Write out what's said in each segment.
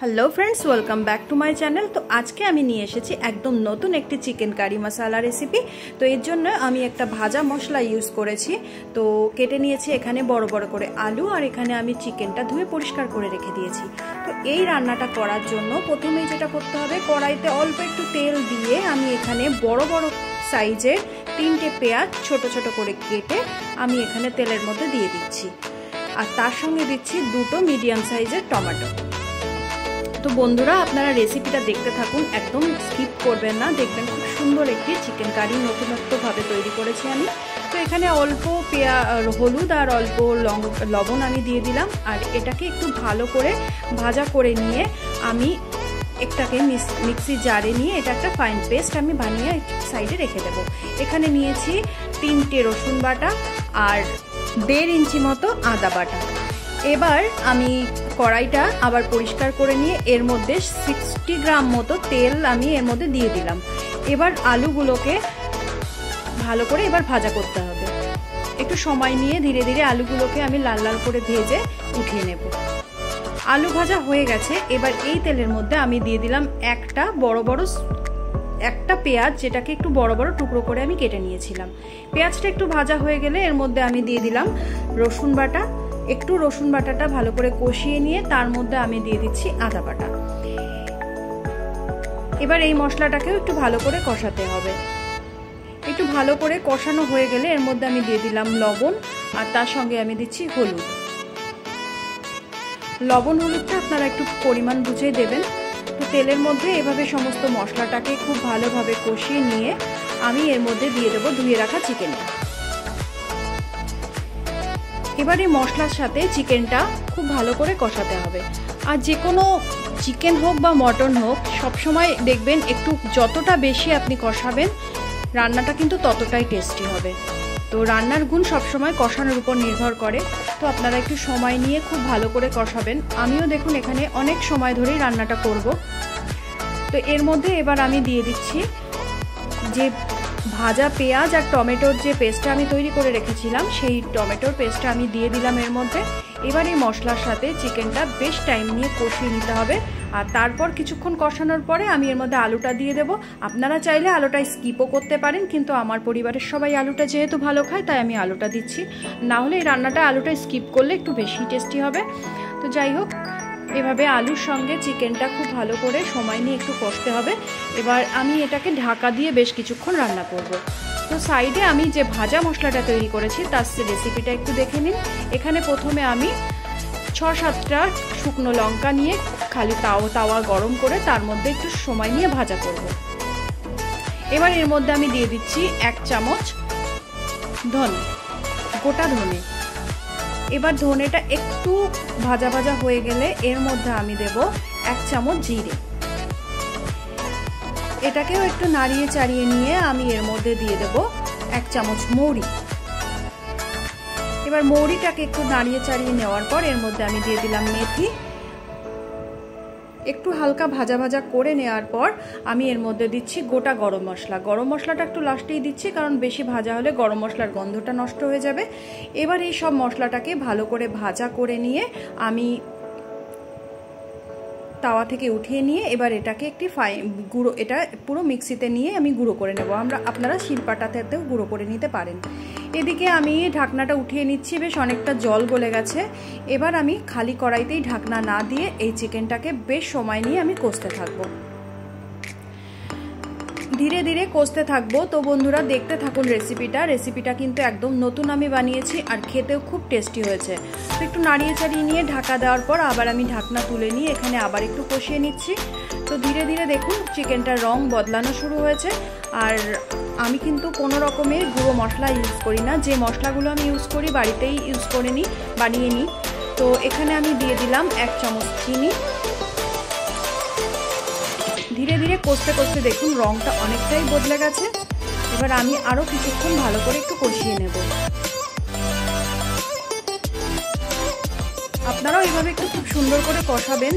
Hello friends, welcome back to my channel. तो आज के आमी निये एसेछि एकदम नतून एक चिकेन कारी मसाला रेसिपि। तो एर जोन्नो आमी एकटा भाजा मशला यूज करेछि। तो केटे नियेछि एखाने बड़ बड़ करे आलू और एखाने आमी चिकेनटा धुए परिष्कार करे रेखे दियेछि। तो एई रान्नाटा करार जोन्नो प्रथमेई जेटा करते होबे, कड़ाइते अल्प एकटु तेल दिये आमी एखाने बड़ बड़ साइजेर 3টে पेঁয়াজ छोटो छोटो करे केटे आमी एखाने तेलेर मধ্যে दिये दिচ্ছি और तार संगे दिচ্ছি 2টো मीडियम साइजेर टमेटो। तो बंधुरा आपनारा रेसिपिटा देखते थाकुन, एकदम स्किप करबेन ना, देखबेन खूब सुंदर एकटी चिकेन कारी नतुनत्व भावे तैरी करेछि आमी। तो एखाने अल्प हलुद और अल्प लवण आमी दिए दिलाम और एटाके एकटु भालो करे भाजा करे निये आमी एकटाके मिक्सि जारे निये एटा एकटा फाइन पेस्ट आमी बानिये साइडे रेखे देब। एखाने नियेछि 3টে रसुन बाटा और 1.5 इंची मतो आदा बाटा। एबार आमी कड़ाईटा आबार परिष्कार करे निये एर मध्य 60 ग्राम मतो तेल आमी एर मध्य दिए दिलाम। एबार आलूगुलोके भालो करे एबार भाजा करते होबे। एकटु समय निये धीरे धीरे आलूगुलोके आमी लाल लाल करे भेजे उठिए नेब। आलू भाजा हये गेछे। एबार एई तेलेर मध्य आमी दिए दिलाम एकटा बड़ बड़ একটা পেঁয়াজ, যেটাকে একটু বড় বড় টুকরো করে আমি কেটে নিয়েছিলাম। পেঁয়াজটা একটু ভাজা হয়ে গেলে এর মধ্যে আমি দিয়ে দিলাম রসুন বাটা। একটু রসুন বাটাটা ভালো করে কষিয়ে নিয়ে তার মধ্যে আমি দিয়ে দিচ্ছি আদা বাটা। এবার এই মশলাটাকেও একটু ভালো করে কষাতে হবে। একটু ভালো করে কষানো হয়ে গেলে এর মধ্যে আমি দিয়ে দিলাম লবণ আর তার সঙ্গে আমি দিচ্ছি হলুদ। লবণ হলুদটা আপনারা একটু পরিমাণ বুঝে দেবেন। তো তেলের মধ্যে এভাবে সমস্ত মশলাটাকে খুব ভালোভাবে কষিয়ে নিয়ে আমি এর মধ্যে দিয়ে দেব ধুয়ে রাখা চিকেনটা। এবার এই মশলার সাথে চিকেনটা খুব ভালো করে কষাতে হবে। আর যে কোনো চিকেন হোক বা মটন হোক, সবসময় দেখবেন একটু যতটা বেশি আপনি কষাবেন রান্নাটা কিন্তু ততটাই টেস্টি হবে। তো রান্নার গুণ সবসময় কষানোর উপর নির্ভর করে। তো আপনারা একটু সময় নিয়ে খুব ভালো করে কষাবেন। আমিও দেখুন এখানে অনেক সময় ধরেই রান্নাটা করব। তো এর মধ্যে এবার আমি দিয়ে দিচ্ছি যে ভাজা পেঁয়াজ আর টমেটোর যে পেস্টটা আমি তৈরি করে রেখেছিলাম, সেই টমেটোর পেস্টটা আমি দিয়ে দিলাম এর মধ্যে। এবার এই মশলার সাথে চিকেনটা বেশ টাইম নিয়ে কষিয়ে নিতে হবে। আর তারপর কিছুক্ষণ কষানোর পরে আমি এর মধ্যে আলুটা দিয়ে দেব। আপনারা চাইলে আলুটা স্কিপও করতে পারেন, কিন্তু আমার পরিবারের সবাই আলুটা যেহেতু ভালো খায় তাই আমি আলুটা দিচ্ছি। না হলে এই রান্নাটা আলুটা স্কিপ করলে একটু বেশি টেস্টি হবে। তো যাই হোক, এভাবে আলুর সঙ্গে চিকেনটা খুব ভালো করে সময় নিয়ে একটু কষতে হবে। এবার আমি এটাকে ঢাকা দিয়ে বেশ কিছুক্ষণ রান্না করব। তো সাইডে আমি যে ভাজা মশলাটা তৈরি করেছি তার রেসিপিটা একটু দেখে নিন। এখানে প্রথমে আমি 6-7টা শুকনো লঙ্কা নিয়ে খালি তাওয়া গরম করে তার মধ্যে একটু সময় নিয়ে ভাজা করব। এবার এর মধ্যে আমি দিয়ে দিচ্ছি 1 চামচ ধনে, গোটা ধনে। এবার ধনেটা একটু ভাজা ভাজা হয়ে গেলে এর মধ্যে আমি দেব 1 চামচ জিরে। এটাকেও একটু নাড়িয়ে চাড়িয়ে নিয়ে আমি এর মধ্যে দিয়ে দেব 1 চামচ মৌরি। এবার মৌরিটাকে একটু নাড়িয়ে চাড়িয়ে নেওয়ার পর এর মধ্যে আমি দিয়ে দিলাম মেথি। একটু হালকা ভাজা ভাজা করে নেওয়ার পর আমি এর মধ্যে দিচ্ছি গোটা গরম মশলা। গরম মশলাটা একটু লাস্টেই দিচ্ছি, কারণ বেশি ভাজা হলে গরম মশলার গন্ধটা নষ্ট হয়ে যাবে। এবার এই সব মশলাটাকে ভালো করে ভাজা করে নিয়ে আমি তাওয়া থেকে উঠিয়ে নিয়ে এবার এটাকে একটি গুঁড়ো, এটা পুরো মিক্সিতে নিয়ে আমি গুঁড়ো করে নেব। আপনারা শিলপাটাতেও গুঁড়ো করে নিতে পারেন। এদিকে আমি ঢাকনাটা উঠিয়ে নিচ্ছি, বেশ অনেকটা জল গলে গেছে। এবার আমি খালি কড়াইতেই ঢাকনা না দিয়ে এই চিকেনটাকে বেশ সময় নিয়ে আমি কষতে থাকবো, ধীরে ধীরে কষতে থাকবো। তো বন্ধুরা দেখতে থাকুন রেসিপিটা কিন্তু একদম নতুন আমি বানিয়েছি আর খেতেও খুব টেস্টি হয়েছে। তো একটু নাড়িয়ে চাড়িয়ে নিয়ে ঢাকা দেওয়ার পর আবার আমি ঢাকনা তুলে নিয়ে এখানে আবার একটু কষিয়ে নিচ্ছি। তো ধীরে ধীরে দেখুন চিকেনটার রং বদলানো শুরু হয়েছে। আর আমি কিন্তু কোনো রকমের গুঁড়ো মশলা ইউজ করি না। যে মশলাগুলো আমি ইউজ করি বাড়িতেই ইউজ করে নিই, বানিয়ে নিই। তো এখানে আমি দিয়ে দিলাম 1 চামচ চিনি। ধীরে ধীরে কষতে কষতে দেখুন রংটা অনেকটাই বদলে গেছে। এবার আমি আরো কিছুক্ষণ ভালো করে একটু কষিয়ে নেব। আপনারাও এভাবে একটু খুব সুন্দর করে কষাবেন।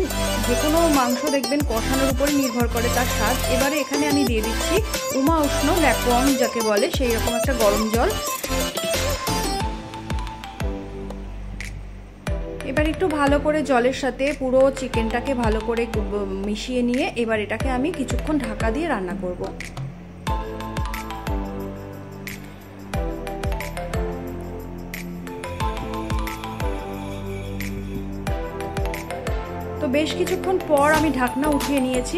যে কোনো মাংস দেখবেন কষানোর উপরে নির্ভর করে তার স্বাদ। এবারে এখানে আমি দিয়ে দিচ্ছি উমা উষ্ণ ল্যাকোয়াম যাকে বলে, সেই রকম একটা গরম জল। এবার একটু ভালো করে জলের সাথে পুরো চিকেনটাকে ভালো করে মিশিয়ে নিয়ে এবার এটাকে আমি কিছুক্ষণ ঢাকা দিয়ে রান্না করব। তো বেশ কিছুক্ষণ পর আমি ঢাকনা উঠিয়ে নিয়েছি,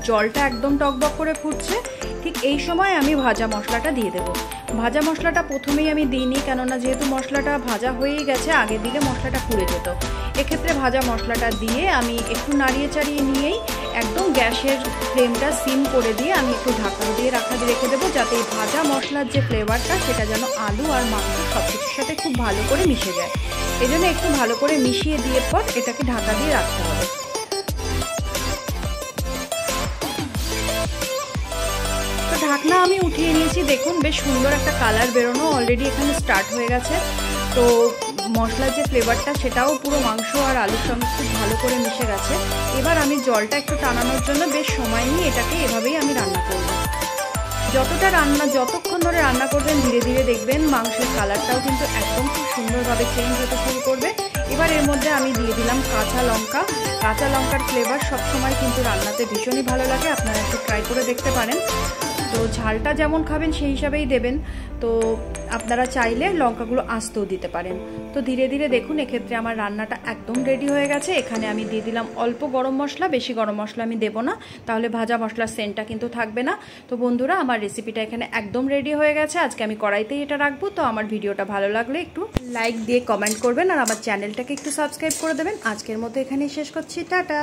জলটা একদম টকবক করে ফুটছে। ঠিক এই সময় আমি ভাজা মশলাটা দিয়ে দেবো। ভাজা মশলাটা প্রথমেই আমি দিইনি, কেননা যেহেতু মশলাটা ভাজা হয়েই গেছে, আগে দিলে মশলাটা পুড়ে যেত। এক্ষেত্রে ভাজা মশলাটা দিয়ে আমি একটু নাড়িয়ে চাড়িয়ে নিয়েই একদম গ্যাসের ফ্লেমটা সিম করে দিয়ে আমি একটু ঢাকনা দিয়ে রেখে দেবো, যাতে এই ভাজা মশলার যে ফ্লেভারটা সেটা যেন আলু আর মাংস সব কিছুর সাথে খুব ভালো করে মিশে যায়। এই জন্য একটু ভালো করে মিশিয়ে দিয়ে পর এটাকে ঢাকা দিয়ে রাখতে হবে। তো ঢাকনা আমি উঠিয়ে নিয়েছি, দেখুন বেশ সুন্দর একটা কালার বেরোনো অলরেডি এখানে স্টার্ট হয়ে গেছে। তো মশলার যে ফ্লেভারটা সেটাও পুরো মাংস আর আলুর সঙ্গে খুব ভালো করে মিশে গেছে। এবার আমি জলটা একটু টানানোর জন্য বেশ সময় নিয়ে এটাকে এভাবেই আমি রান্না করব। যতক্ষণ ধরে রান্না করবেন ধীরে ধীরে দেখবেন মাংসের কালারটাও কিন্তু একদম খুব সুন্দরভাবে চেঞ্জ হতে শুরু করবে। এবার এর মধ্যে আমি দিয়ে দিলাম কাঁচা লঙ্কা। কাঁচা লঙ্কার ফ্লেভার সবসময় কিন্তু রান্নাতে ভীষণই ভালো লাগে, আপনারা একটু ট্রাই করে দেখতে পারেন। তো ঝালটা যেমন খাবেন সেই হিসাবেই দেবেন। তো আপনারা চাইলে লঙ্কাগুলো আস্তেও দিতে পারেন। তো ধীরে ধীরে দেখুন এক্ষেত্রে আমার রান্নাটা একদম রেডি হয়ে গেছে। এখানে আমি দিয়ে দিলাম অল্প গরম মশলা, বেশি গরম মশলা আমি দেবো না, তাহলে ভাজা মশলার সেন্টটা কিন্তু থাকবে না। তো বন্ধুরা আমার রেসিপিটা এখানে একদম রেডি হয়ে গেছে। আজকে আমি কড়াইতেই এটা রাখবো। তো আমার ভিডিওটা ভালো লাগলে একটু লাইক দিয়ে কমেন্ট করবেন আর আমার চ্যানেলটাকে একটু সাবস্ক্রাইব করে দেবেন। আজকের মতো এখানেই শেষ করছি, টাটা।